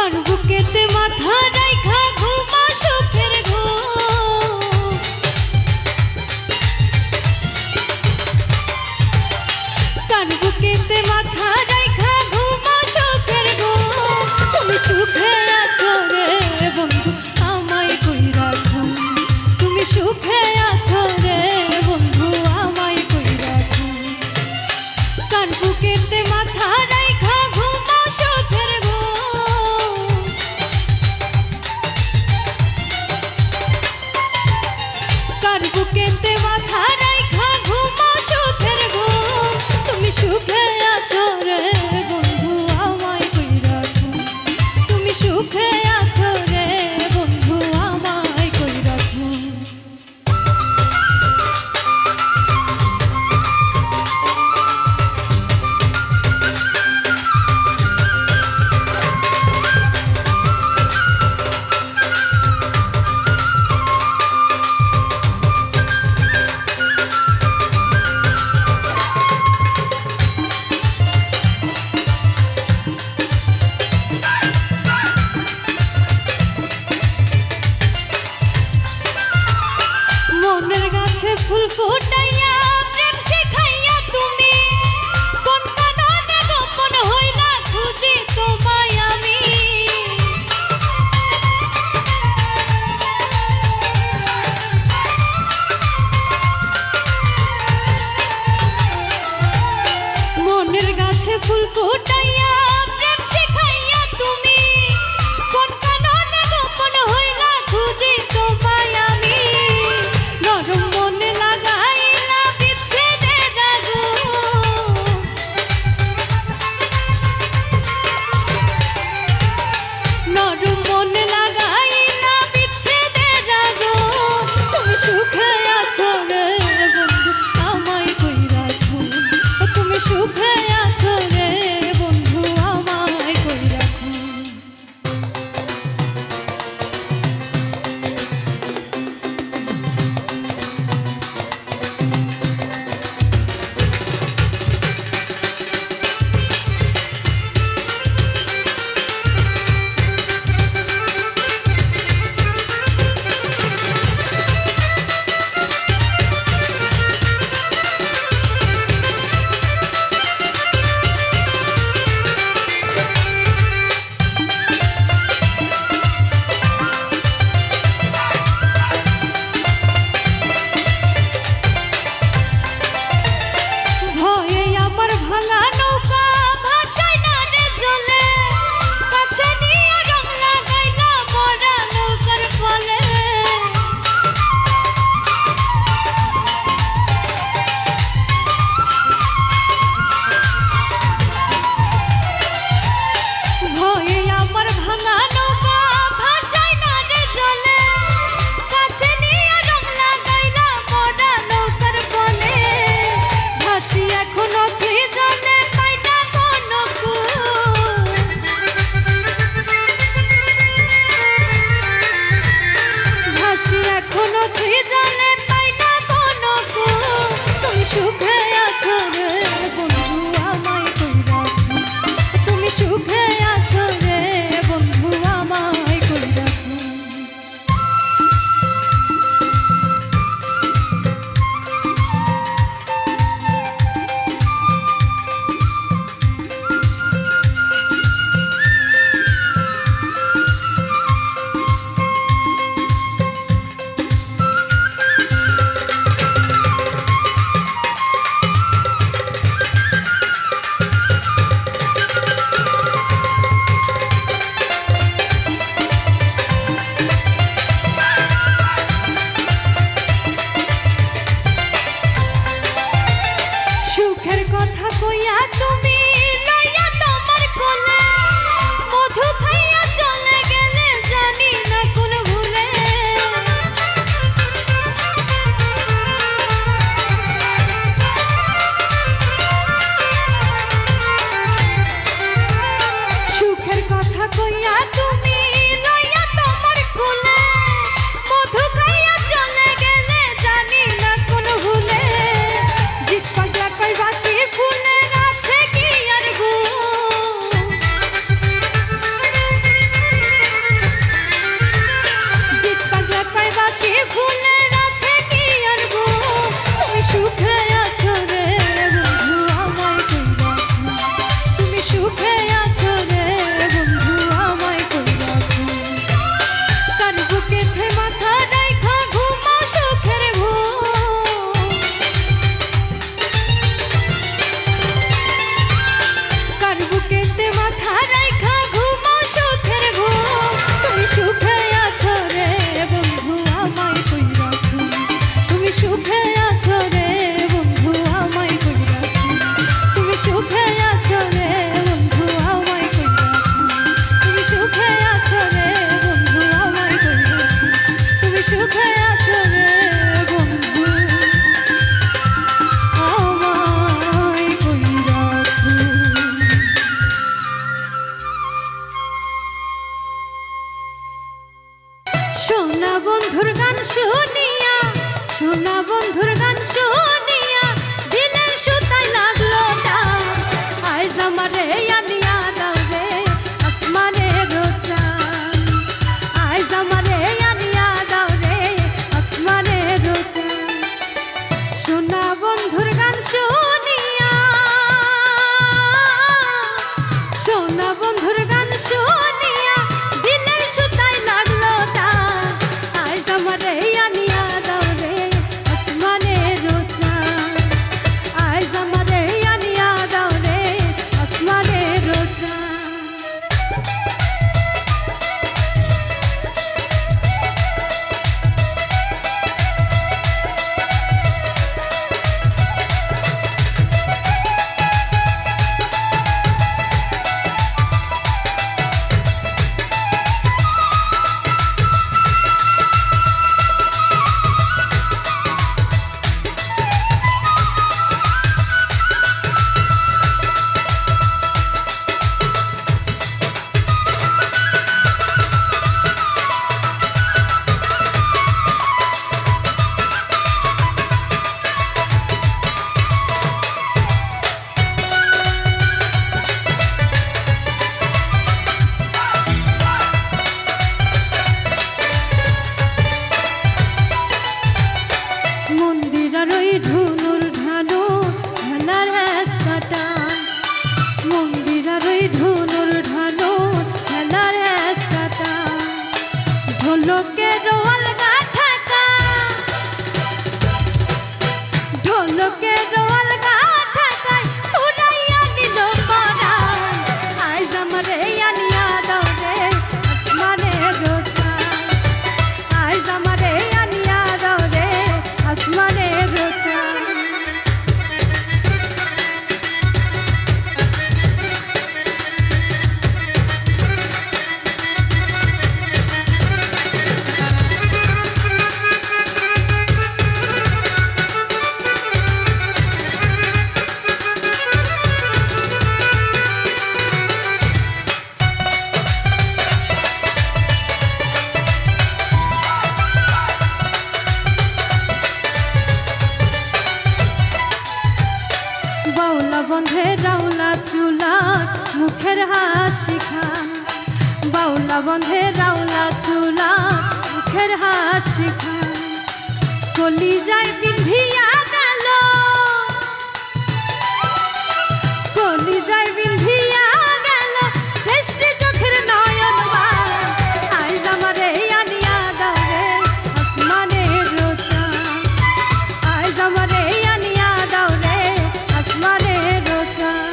কার বুকেতে মাথা রাইখা ঘুমা সুখের ঘুম, কার বুকেতে মাথা রাইখা ঘুমা সুখের ঘুম। তুমি সুখে আছো রে বন্ধু আমায় কইরা ঘুম, তুমি সুখে আছো রে বন্ধু আমায় কইরা ঘুম। কার বুকেতে মাথা রাইখা ঘুমা সুখের ঘুম, কার বুকেতে মাথা রাইখা ঘুমা সুখের ঘুম। তুমি সুখে আছো রে বন্ধু আমায় কইরা ঘুম, তুমি সুখে আছো রে বন্ধু আমায় কইরা ঘুম। মনের গাছে ফুল ফুটাইয়া প্রেম শিখাইয়া তুমি কোন কারণে গোপন হইলা খুঁজি তোমায় আমি। মনের গাছে ফুল ফুটাইয়া প্রেম শিখাইয়া তুমি কোন কারণে গোপন হইলা খুঁজি তোমায় আমি। নরম মনে লাগাইলা বিচ্ছেদের আগুন, নরম মনে লাগাইলা বিচ্ছেদের আগুন। তুমি সুখে আছো রে বন্ধু আমায় কইরা ঘুম, তুমি সুখে আছো রে বন্ধু সোনা বন্ধুর গান শুনিয়া, সোনা বন্ধুর গান শুনিয়া দিলের সুতায় লাগলো টান। আইজ আমারে আনিয়া দাও রে আসমানের চাঁদ, আইজ আমারে আনিয়া দাও রে আসমানের চাঁদ। সোনা বন্ধুর গান শুনিয়া, সোনা বন্ধুর গান শুনিয়া দিলের সুতায় লাগলো টান। আইজ আমারে আনিয়া দাও রে আসমানের চাঁদ, আইজ আমারে আনিয়া দাও রে আসমানের চাঁদ। মন্দিরার ওই ধনুর ধানু ঢালার কাটা, মন্দিরার ওই ধনুর ধানু ঢালার কাটা। ঢোলকের আলগা ঠাকা, ঢোলকের আলগা ঠাকায় উড়াইয়া নিল পরাণ। আইজ আমারে আনিয়া দাও রে আসমানের চাঁদ, আইজ আমারে আনিয়া দাও রে আসমানের চাঁদ। বাউলা বন্ধে রাউলা চুলা মুখের হাসি খান, বাউলা বন্ধে রাউলা চুলা মুখের হাসি খান। কলিজায় বিন্ধিয়া গেল, কলিজায় বিন্ধিয়া গেল দেশটি চোখের নয়ন বান। আইজ আমারে আনিয়া দাও রে আসমানের চাঁদ, আইজ আমারে আনিয়া দাও রে আসমানের চাঁদ।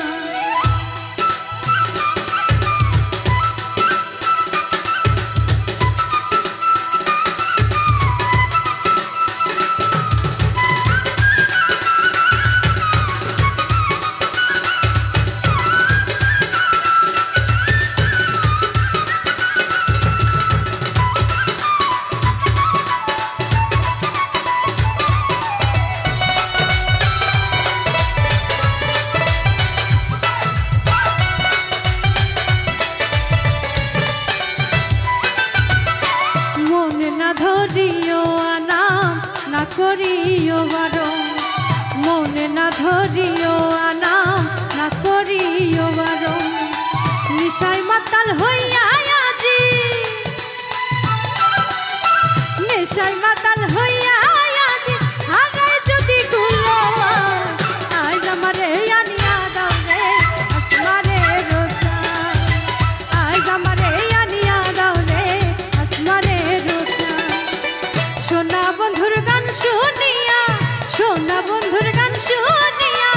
ধরিও আনাম না করিও বারণ, মনে না ধরিও আনাম না করিও বারণ। নিশায় মাতাল হইয়া আজি, নেশায় মাতাল হইয়া আজি আগায় যদি গুলো। আইজ আমারে আনিয়া দাও রে আসমানের চাঁদ, আইজ আমারে আনিয়া দাও রে আসমানের চাঁদ। সোনা বন্ধুর গান শুনিয়া, সোনা বন্ধুর গান শুনিয়া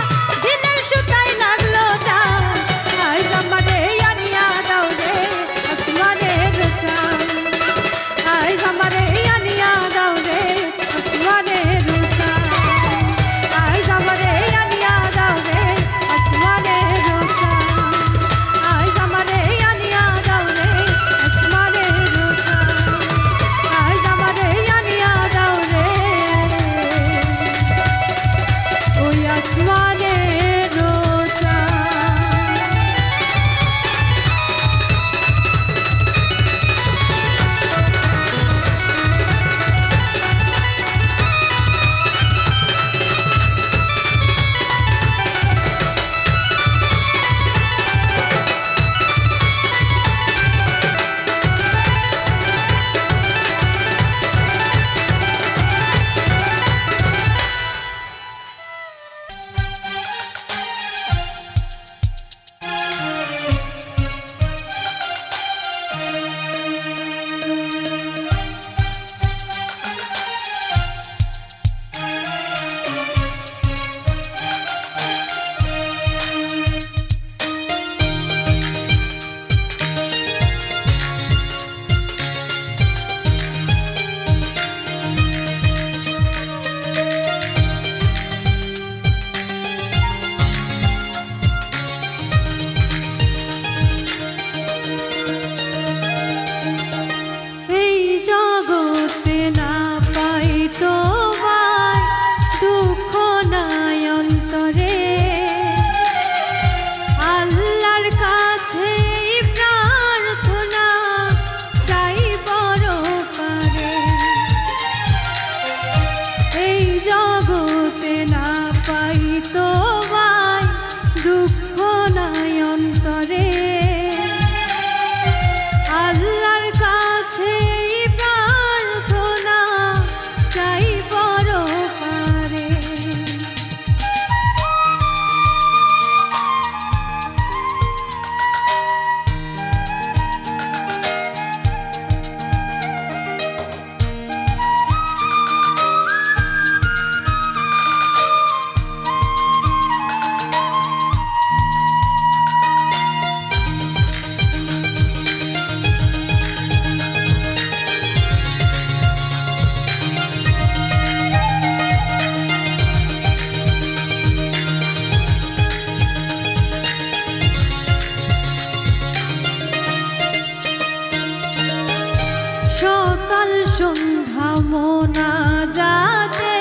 মোনাজাতে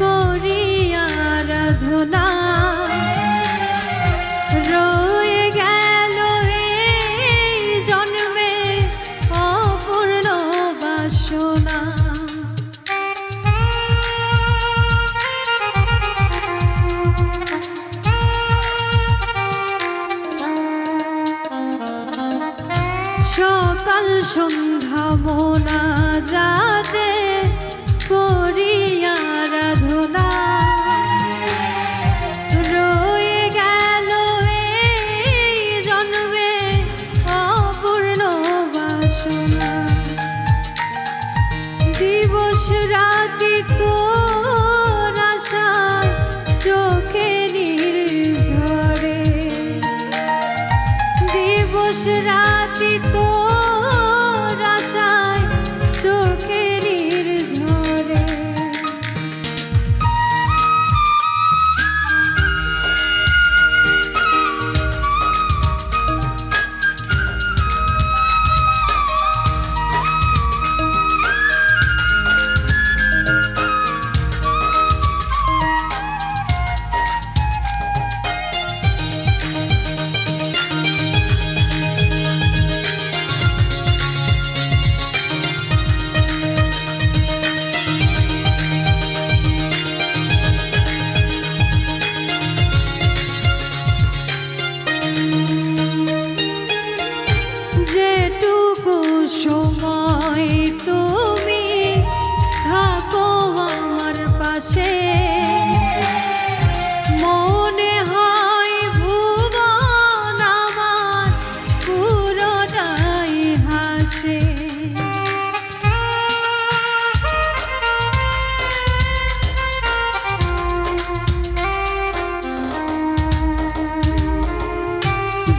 করি আরাধনা, রয়ে গেল এই জন্মে অপূর্ণ বাসনা। সকাল সন্ধ্যা মোনাজাতে করি আরাধনা, রয়ে গেল এই জন্মে অপূর্ণ বাসনা। দিবস রাতি তোর আশায় চোখে নির্ঝরে, দিবস রাতি তোর আশায় চোখে নির্ঝরে। যেটুকু সময় তুমি থাকো আমার পাশে, মনে হয় ভুবন আমার পুরোটাই হাসে।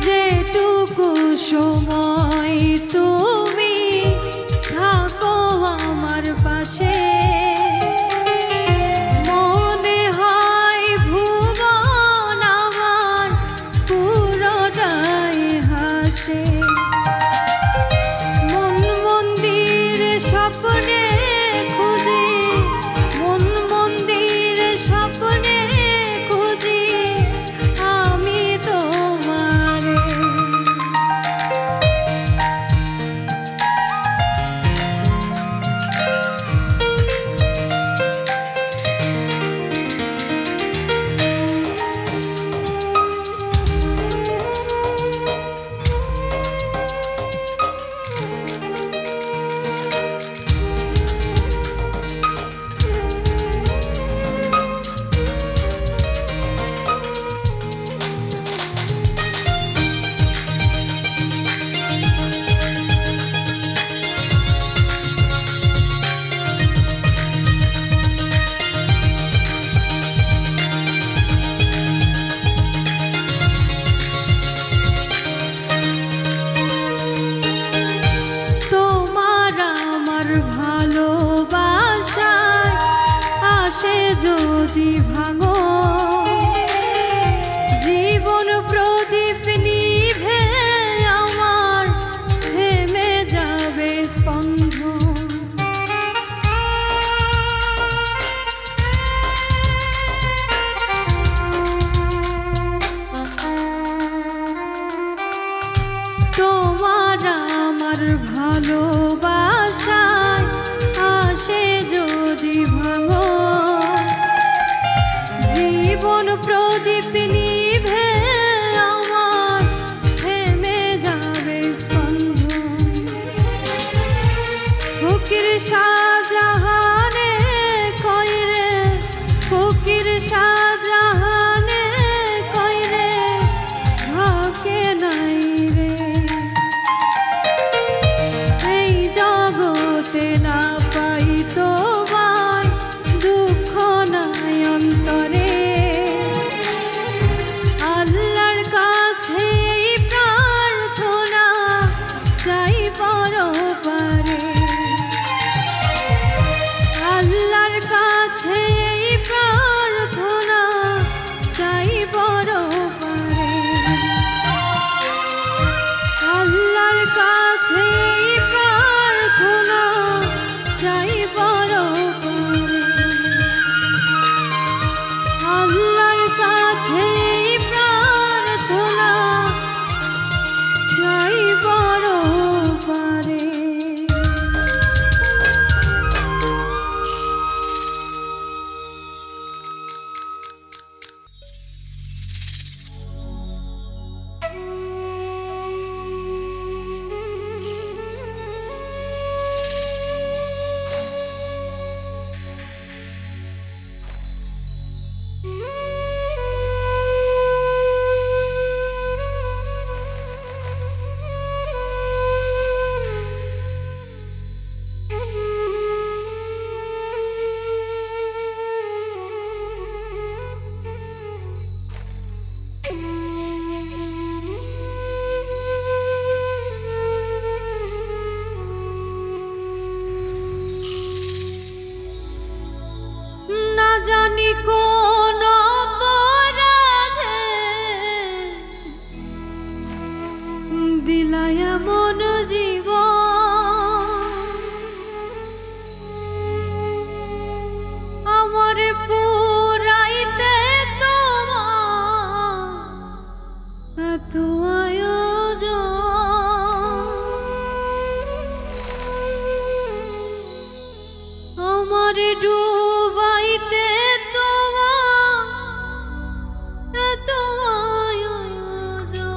যেটুকু সময় তুমি থাকো আমার পাশে, মনে হয় ভুবন আমার পুরোটাই হাসে। মন মন্দির স্বপ্নে খুঁজি, মন মন্দির স্বপ্নে খুঁজি আমি তোমারে। ভালোবাসায় আসে যদি ভাঙো, জীবন প্রদীপ নিভে আমার থেমে যাবে স্পন্দন। তোমার আমার ভালোবাসায় আসে যদি ভাঙো, জীবন প্রদীপ নিভে আমার থেমে যাবে স্পন্দন। ফকির শাহজাহানে কইরে, ফকির শাহজাহানে কইরে থাকে নাই রে, এই জগতে না পাই তোমায় দুঃখ নাই অন্তরে। দিলাই এমন জীবন আমার পুরাইতে তোমার এত আয়োজন আমার ডুবাইতে তোমার এত আয়োজন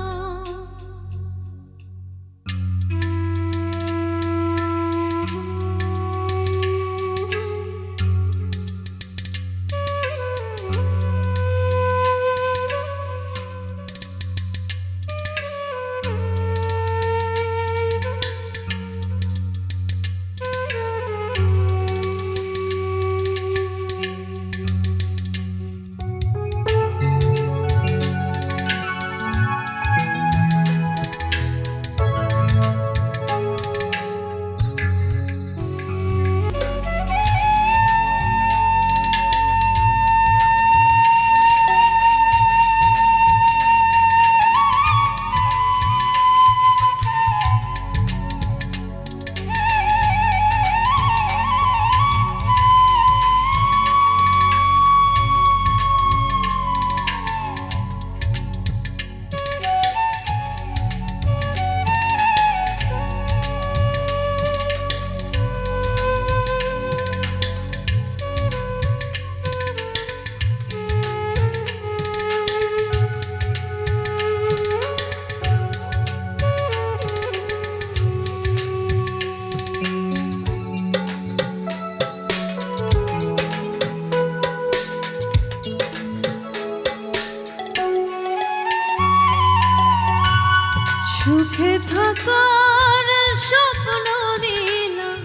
সুখে থাকার স্বপ্ন দিলাম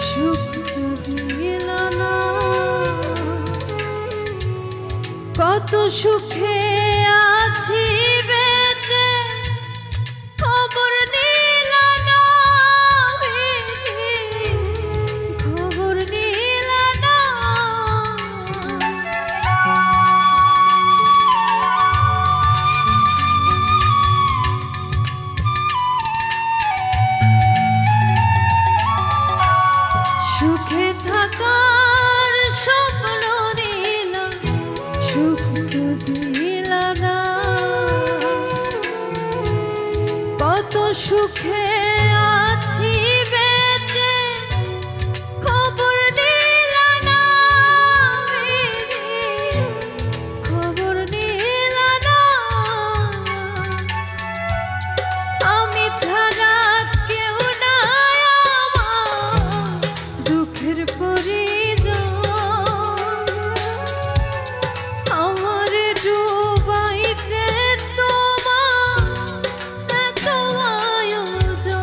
সুখ দিল না কত সুখে আছি বেঁচে খবর নিল না খবর নিল না সুখে থাকার স্বপ্ন দিলাম সুখ দিল না কত সুখে আছি বেঁচে খবর নিল না খবর নিল না আমি ছাড়া কেউ নাই আমার দুঃখের পরিজন আমার ডুবাইতে তোমার এত আয়োজন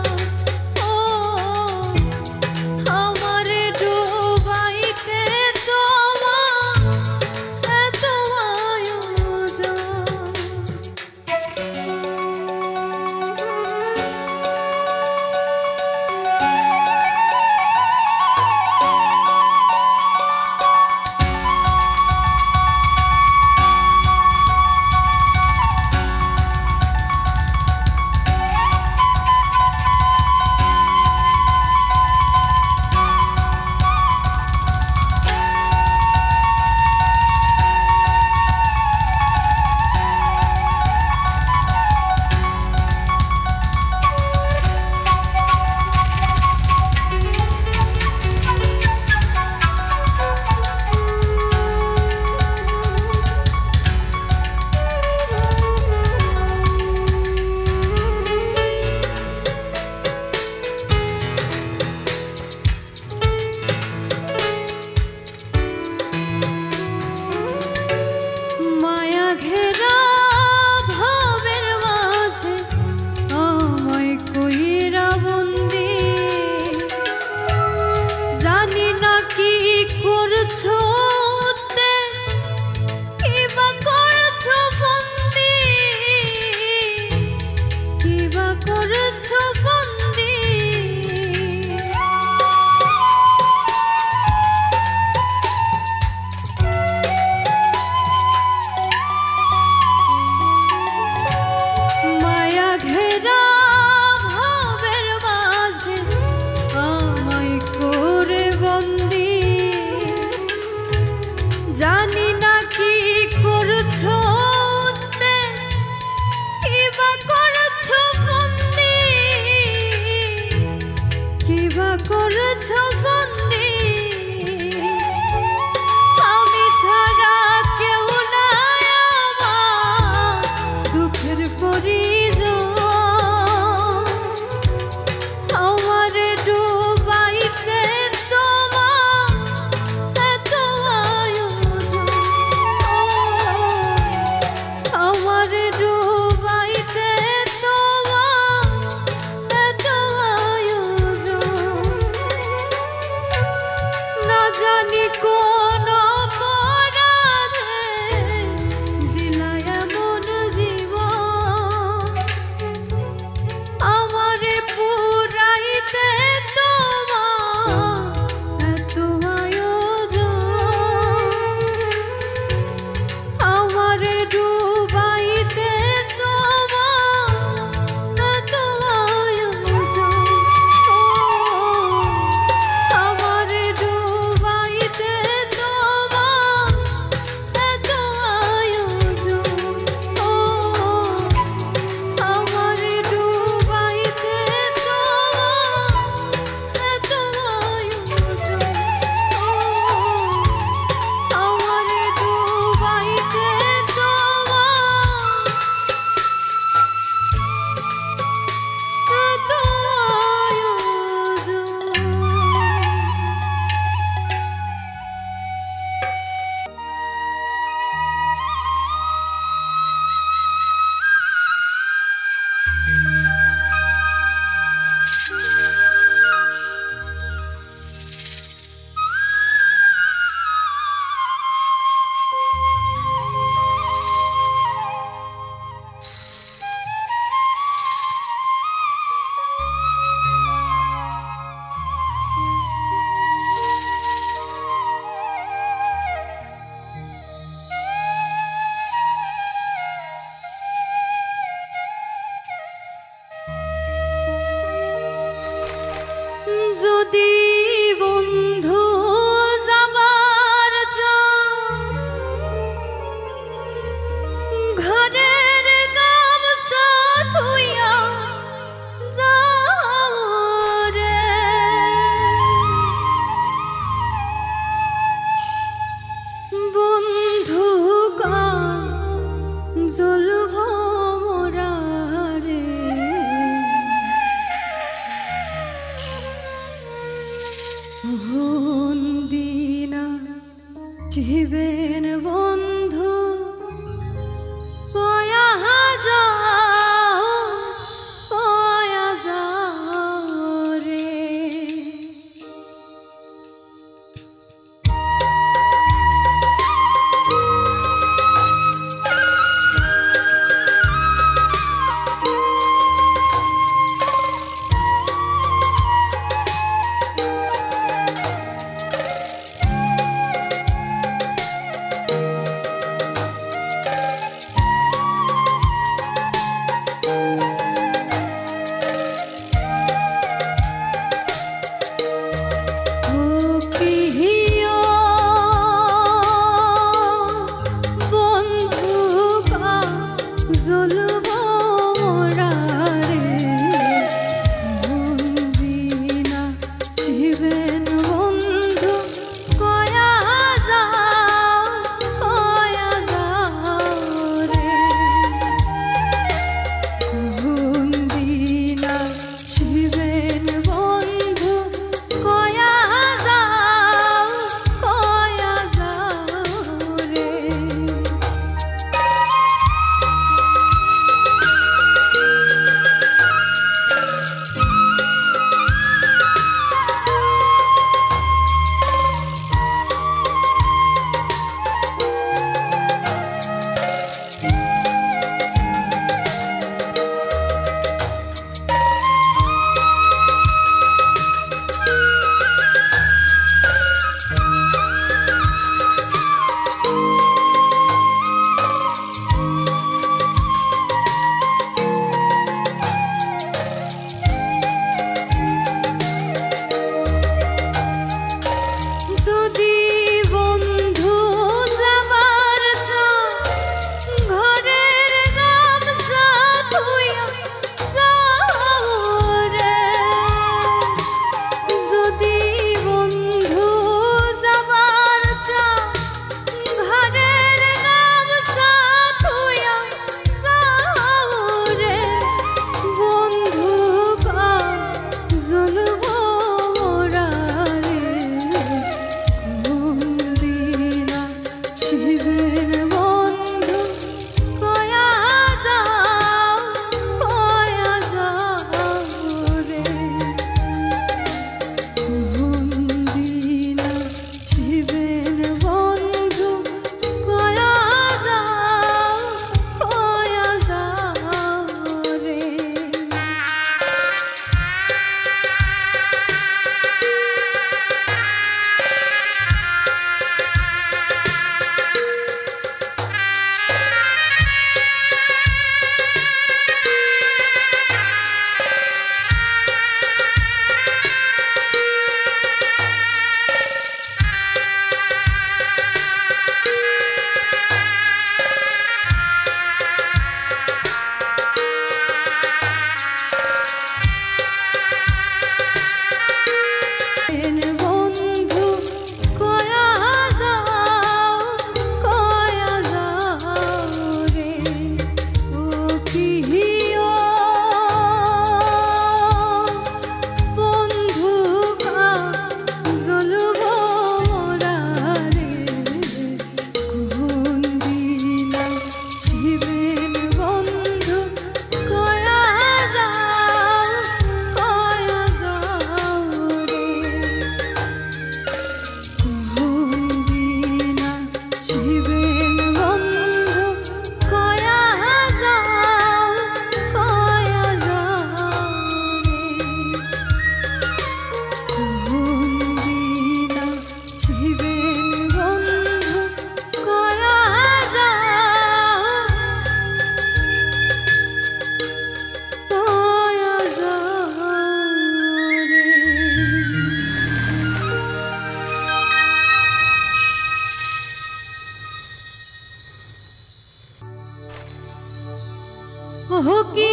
কি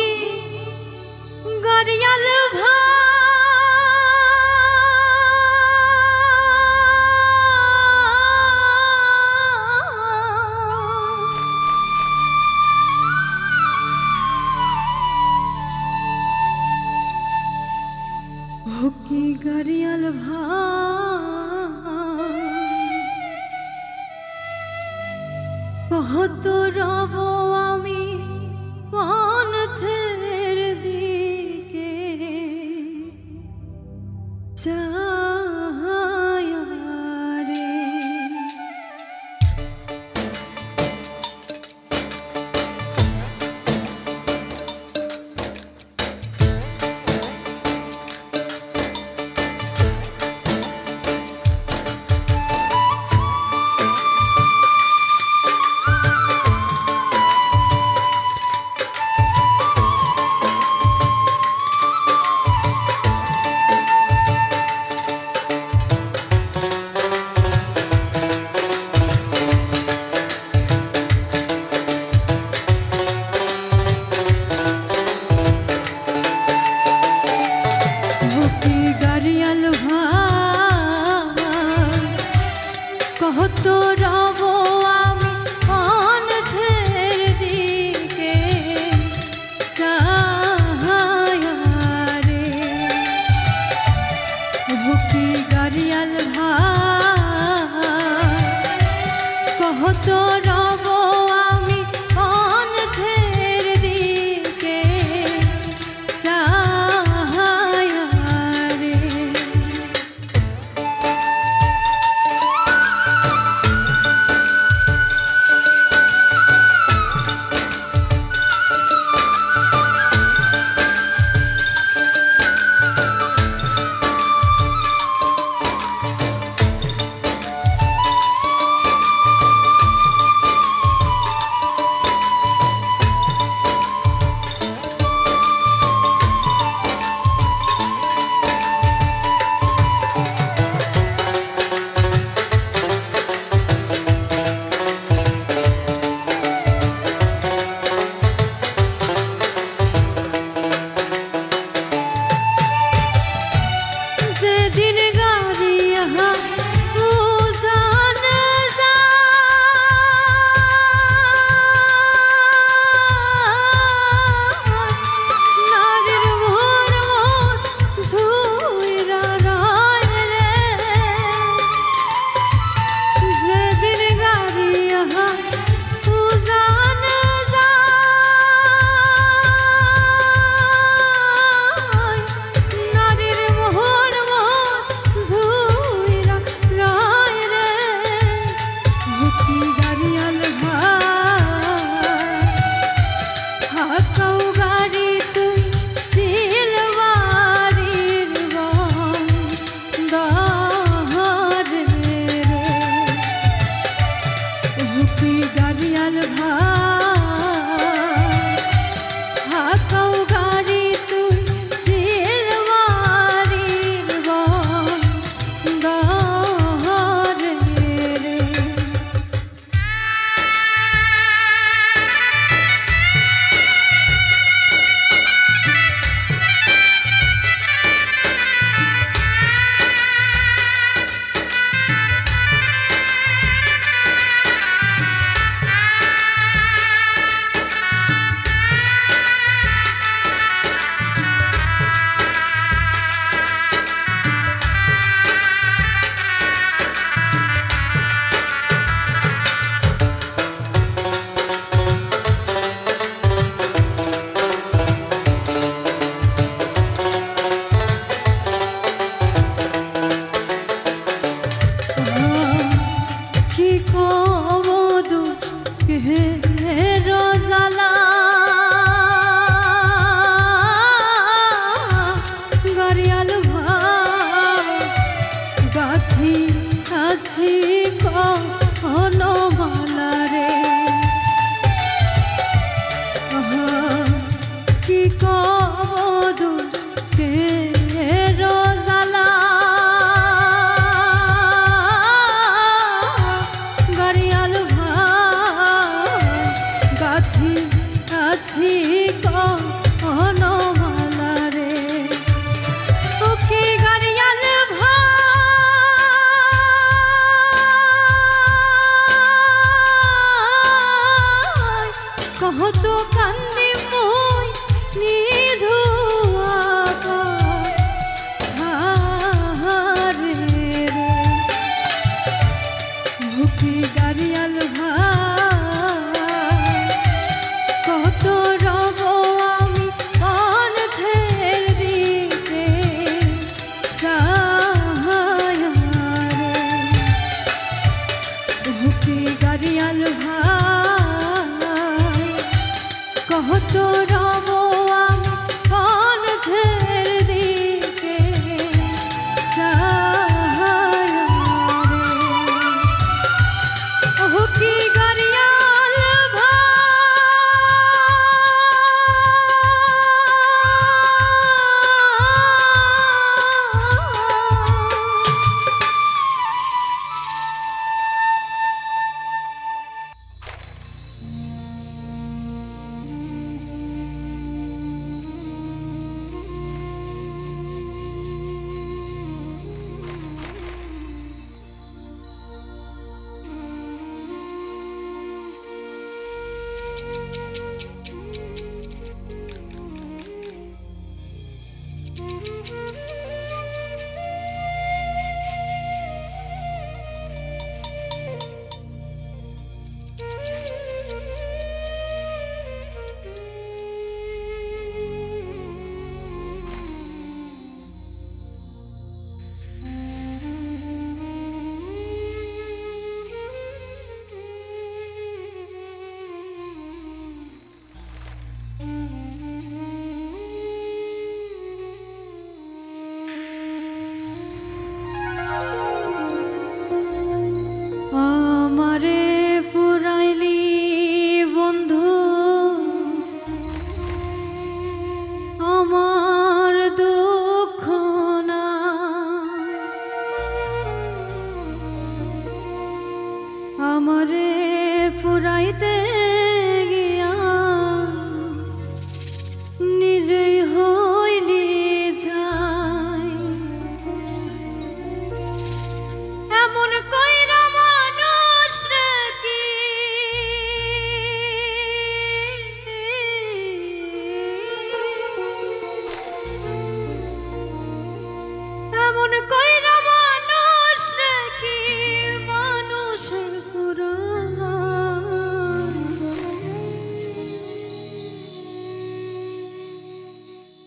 গরিয়াল কি গরিয়াল কত রব আমি পথের দিকে চাহিয়া রে।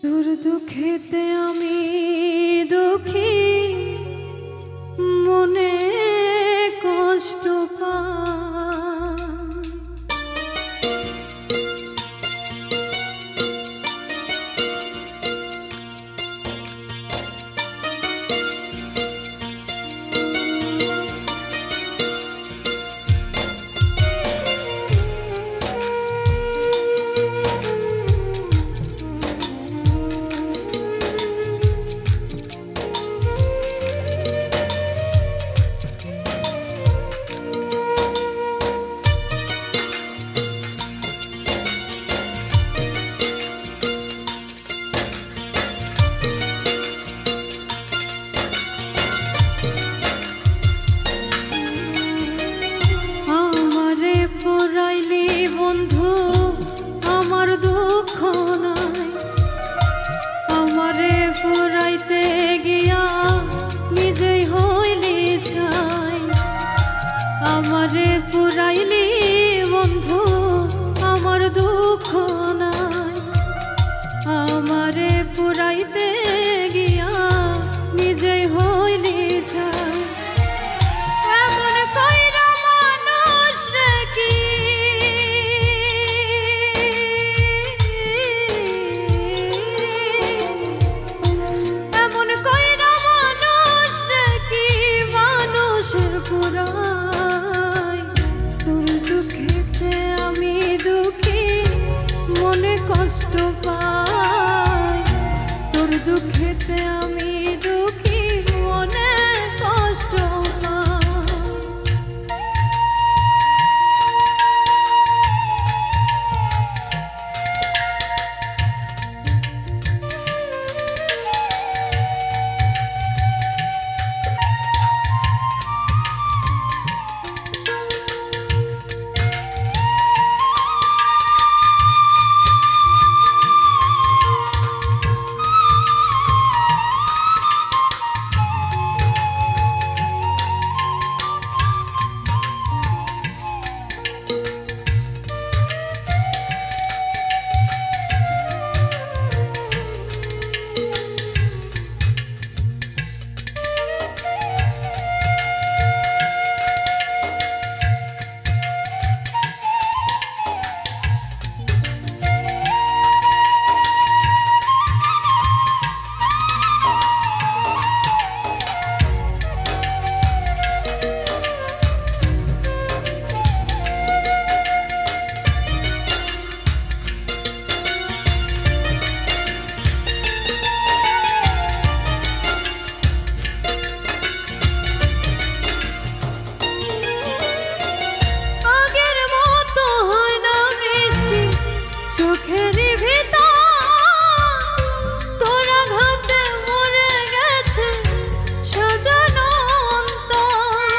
তোর দুঃখেতে আমি দুঃখী, মনে কষ্ট পাই। বন্ধু আমার দুঃখ নাই, আমারে পুরাইতে গিয়া নিজেই হইলি ছাই। আমারে পুরাইলি বন্ধু আমার দুঃখ নাই, আমারে পুরাইতে গিয়া নিজেই হইলি ছাই। এমন কইরা মানুষ রে কি পুরাই। তোর দুঃখেতে আমি দুঃখী, মনে কষ্ট পাই। তোর দুঃখেতে আমি দুঃখী, মনে কষ্ট পাই। চোখের ভিতর তোরা ঘাটে মরে গেছে সাজানো অন্তর।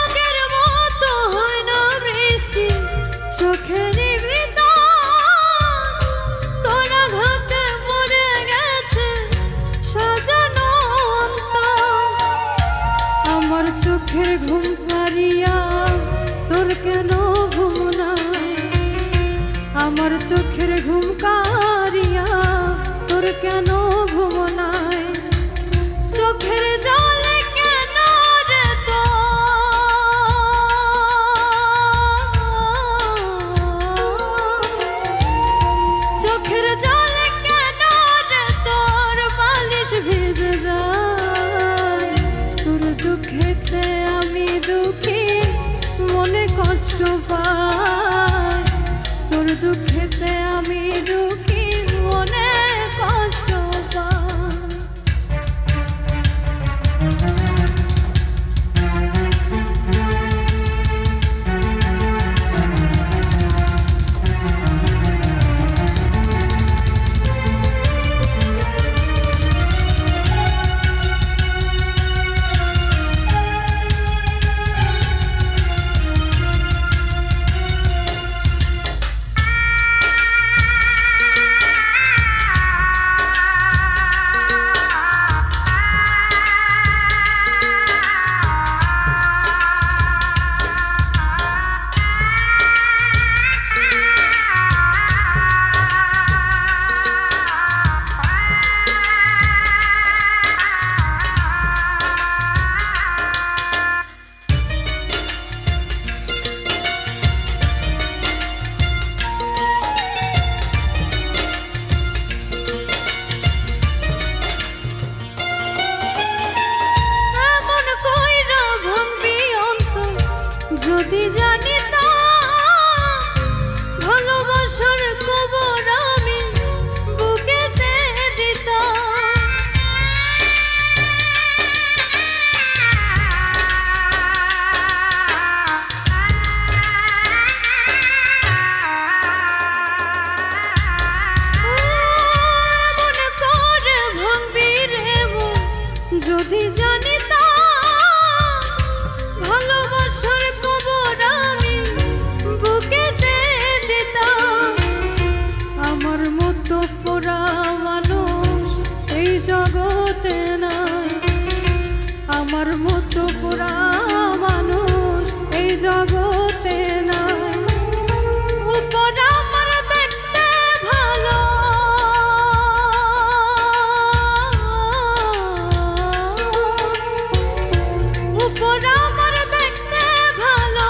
আগের মতো হয় না বৃষ্টি চোখের চোখের ঘুম পারিয়া তোর কেন ঘুম নাই। আমার চোখের ঘুম কারিয়া তোর কেন ঘুম নাই। চোখের জলে কেন রে চোখের জলে কেন রে তোর বালিশ ভিজে যায়। তোর দুঃখেতে আমি দুঃখী, মনে কষ্ট পাই। তোর দুঃখেতে আমি দুঃখী, মনে কষ্ট পাই। জগতে নাই আমার মতো পুরা মানুষ এই জগতে নাই। উপর আমার দেখতে ভালো, উপর আমার দেখতে ভালো,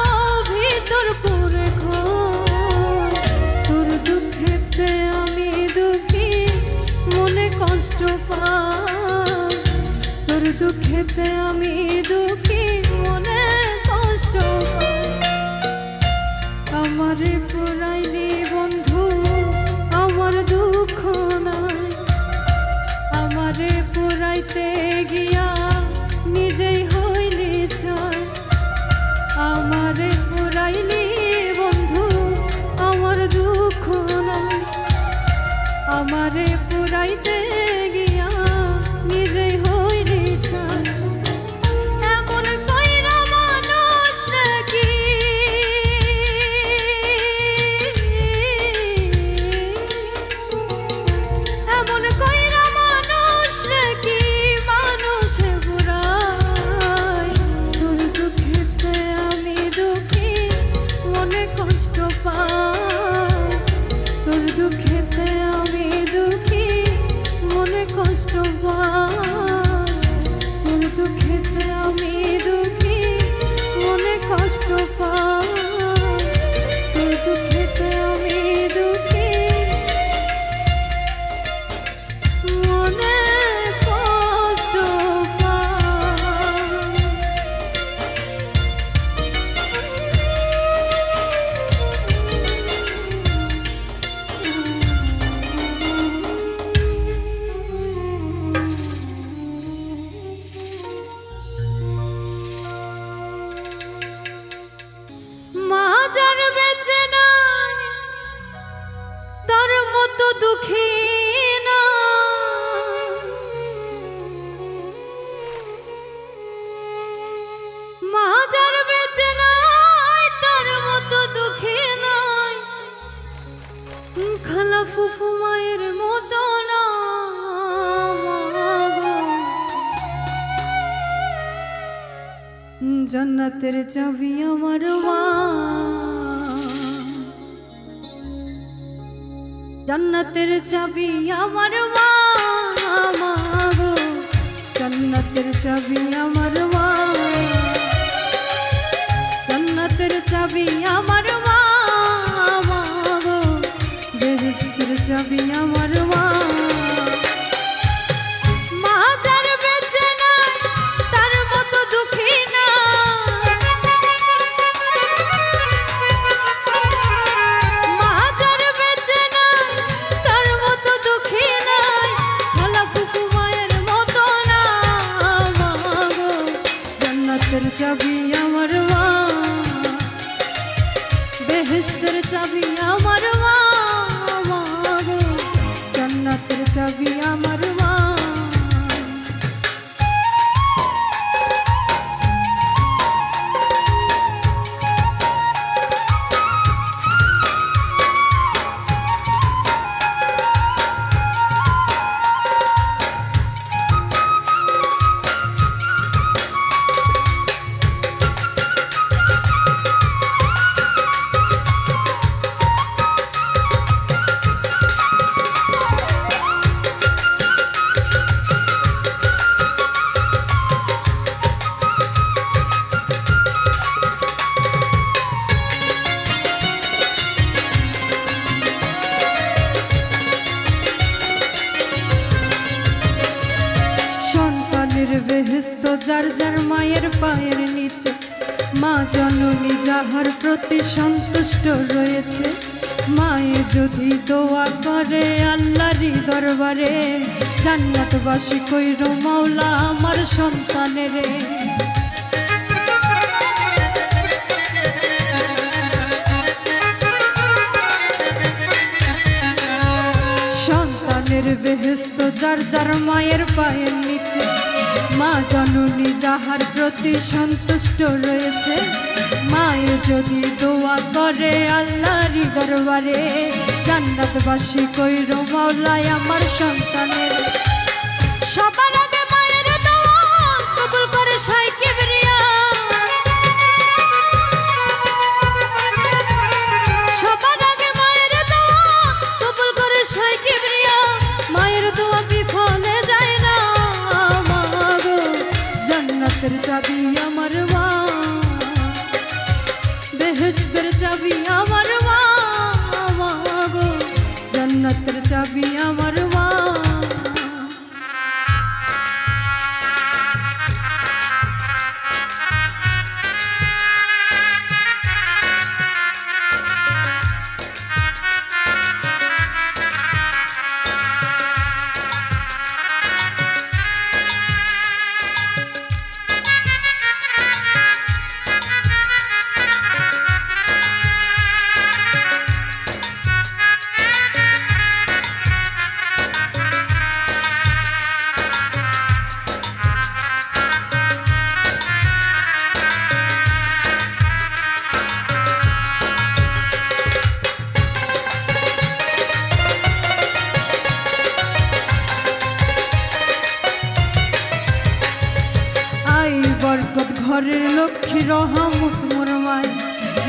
ভিতর পুরে ঘর। তোর দুঃখেতে আমি দুঃখী, মনে কষ্ট পাই। তোর দুঃখেতে আমি দুঃখী, মনে কষ্ট পাই। আমারে পুরাইনি বন্ধু, আমার দুঃখ নাই। আমারে পুরাইতে গিয়া নিজেই হইলি ছাই। আমারে পুরাইনি বন্ধু, আমার দুঃখ নাই। আমারে পুরাইতে গিয়া নিজেই হইলি ছাই। এমন কইরা মানুষ নাকি, এমন কইরা মানুষ নাকি মানুষে পুরাই। তোর দুঃখেতে আমি দুঃখী, মনে কষ্ট পাই। তোর দুঃখেতে আমি দুঃখী, মনে কষ্ট পাই। তোর দুঃখেতে আমি দুঃখী, মনে কষ্ট পাই। তোর দুঃখেতে আমি দুঃখী, মনে কষ্ট পাই। মাজার বেঁচে নাই তার মতো দুঃখী না। মাজার বেঁচে নাই তার মতো দুঃখী নাই। খালা ফুফু মায়ের মতো না। জান্নাতের চাবি আমার মা, জান্নাতের চাবি আমার মা গো। জান্নাতের চাবি আমার মা, জান্নাতের চাবি আমার মা গো। বেহেশতের চাবি আমার মা। মাজার বেঁচে নাই তার মতো দুঃখী না। মাজার বেঁচে নাই তার মতো দুঃখী নাই। খালা ফুফু মায়ের মতো না মা গো। জান্নাতের চাবি আমার মা, বেহেশতের চাবি আমার মা গো। জান্নাতের চাবি আমার মা। বেহেশত যার যার মায়ের পায়ের নিচে। মা জননী যাহার প্রতি সন্তুষ্ট রয়েছে। মায়ে যদি দোয়া করে আল্লাহরই দরবারে, জান্নাতবাসী কইরো মাওলা আমার সন্তানেরে। সন্তানের বেহেশত যার যার মায়ের পায়ের নিচে। মা জননী যাহার প্রতি সন্তুষ্ট রয়েছে। মায়ে যদি দোয়া করে আল্লাহরই দরবারে, জান্নাতবাসী কইরো মাওলা আমার সন্তানের। সবার আগে জান্নাতের চাবি আমার মা, বেহেশতের চাবি আমার মা, মা গো জান্নাতের চাবি আমার মা। বরকত ঘরের লক্ষ্মী রহমত মোর মাই,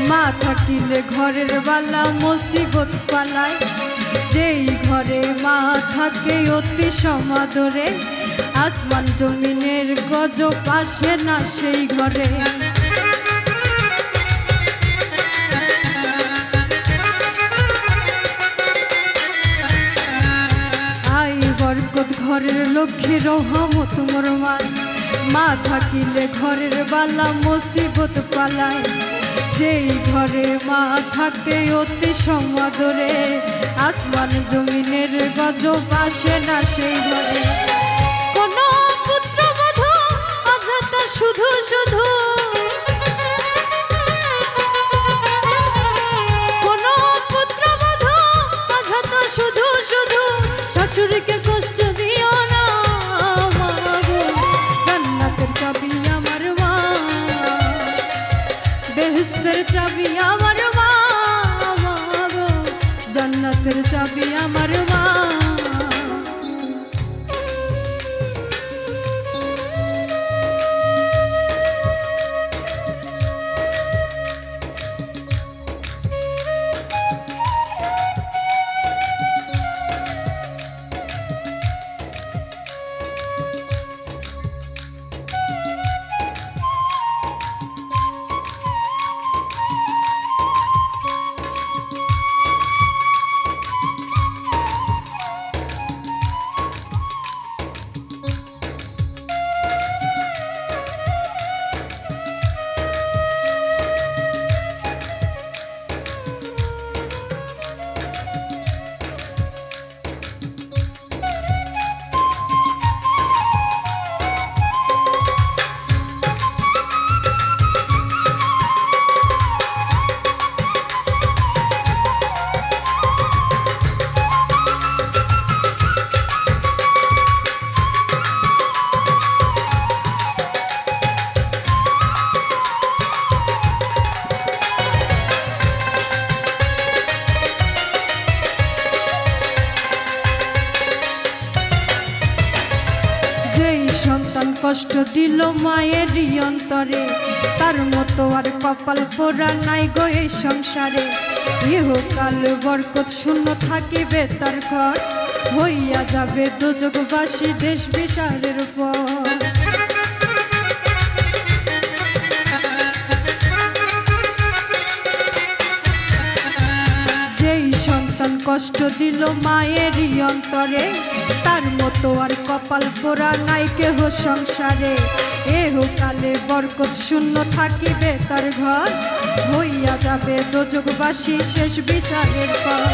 মা থাকিলে ঘরের বালা মুসিবত পালায়। যেই ঘরে মা থাকে অতি সমাদরে, আসমান জমিনের গজব আসে না সেই ঘরে। আই বরকত ঘরের লক্ষ্মী রহমত মোর মাই, মা থাকিলে ঘরের বালা মুসিবত পালায়। যেই ঘরে মা থাকে অতি সমাদরে, আসমান জমিনের গজব আসে না সেই ঘরে। কোন পুত্রবধূ অযথা শুধু শুধু, কোন পুত্রবধূ অযথা শুধু শুধু শাশুড়িকে কষ্ট দিও না মা গো, জান্নাতের চাবি আমার মা, বেহেশতের চাবি আমার মা, মা গো জান্নাতের চাবি আমার মা। সন্তান কষ্ট দিল মায়েরই অন্তরে, তার মতো আর কপাল পোড়া নাই গো এই সংসারে। ইহকাল বরকত শূন্য থাকিবে তার ঘর, হইয়া যাবে দোজগবাসী দেশ বিচারের পর। যেই সন্তান কষ্ট দিল মায়েরই অন্তরে, তার মতো আর কপাল পোড়া নাই কেহ সংসারে। এহকালে বরকত শূন্য থাকিবে তার ঘর, হইয়া যাবে দোজগবাসী শেষ বিচারের পর।